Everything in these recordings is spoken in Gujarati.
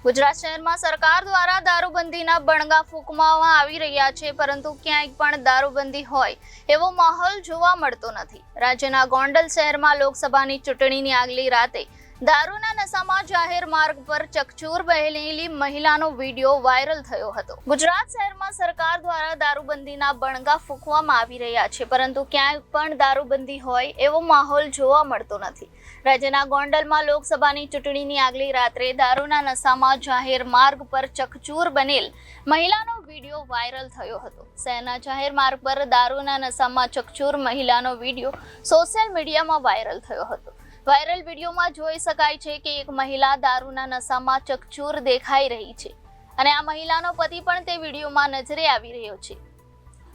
ગુજરાત શહેરમાં સરકાર દ્વારા દારૂબંધીના બણગા ફૂંકવામાં આવી રહ્યા છે, પરંતુ ક્યાંય પણ દારૂબંધી હોય એવો માહોલ જોવા મળતો નથી। રાજ્યના ગોંડલ શહેરમાં લોકસભાની ચૂંટણીની આગલી રાતે દારૂના નશામાં જાહેર માર્ગ પર ચકચૂર બહેલી મહિલાનો વિડીયો વાયરલ થયો હતો। ગુજરાત શહેરમાં સરકાર દ્વારા દારૂબંધીના બણગા ફૂંકવામાં આવી રહ્યા છે, પરંતુ ક્યાંય પણ દારૂબંધી હોય એવો માહોલ જોવા મળતો નથી। રાજ્યના ગોંડલમાં લોકસભાની ચૂંટણીની આગલી રાત્રે દારૂના નશામાં જાહેર માર્ગ પર ચકચૂર બનેલ મહિલાનો વિડીયો વાયરલ થયો હતો। શહેરના જાહેર માર્ગ પર દારૂના નશામાં ચકચૂર મહિલાનો વિડીયો સોશિયલ મીડિયામાં વાયરલ થયો હતો। વાયરલ વિડીયોમાં જોઈ શકાય છે કે એક મહિલા દારૂના નશામાં ચકચૂર દેખાઈ રહી છે અને આ મહિલાનો પતિ પણ તે વિડીયોમાં નજરે આવી રહ્યો છે।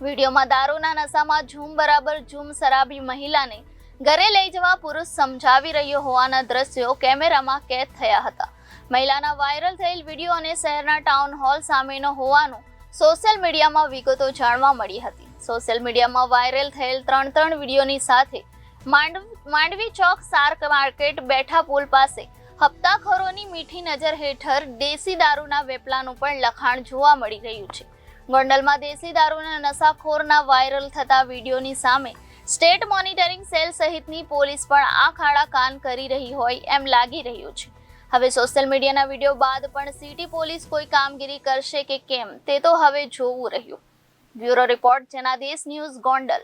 વિડીયોમાં દારૂના નશામાં ઝૂમ બરાબર ઝૂમ શરાબી મહિલાને ઘરે લઈ જવા પુરુષ સમજાવી રહ્યો હોવાના દ્રશ્યો કેમેરામાં કેદ થયા હતા। મહિલાના વાયરલ થયેલ વિડીયો અને શહેરના ટાઉન હોલ સામેનો હોવાનું સોશિયલ મીડિયામાં વિગતો જાણવા મળી હતી। સોશિયલ મીડિયામાં વાયરલ થયેલ ત્રણ વિડીયોની સાથે માંડવી ચોક સાર્ક માર્કેટ બેઠા પુલ પાસે હપ્તાખોરોની મીઠી નજર હેઠળ દેશી દારૂના વેપલાનું પણ લખાણ જોવા મળી રહ્યું છે। ગોંડલમાં દેશી દારૂના નશાખોરના વાયરલ થતા વિડીયોની સામે સ્ટેટ મોનિટરિંગ સેલ સહિતની પોલીસ પણ આંખ આડા કાન કરી રહી હોય એમ લાગી રહ્યું છે। હવે સોશિયલ મીડિયાના વિડીયો બાદ પણ સિટી પોલીસ કોઈ કામગીરી કરશે કે કેમ તે તો હવે જોવું રહ્યું। Bureau report Janadesh news Gondal.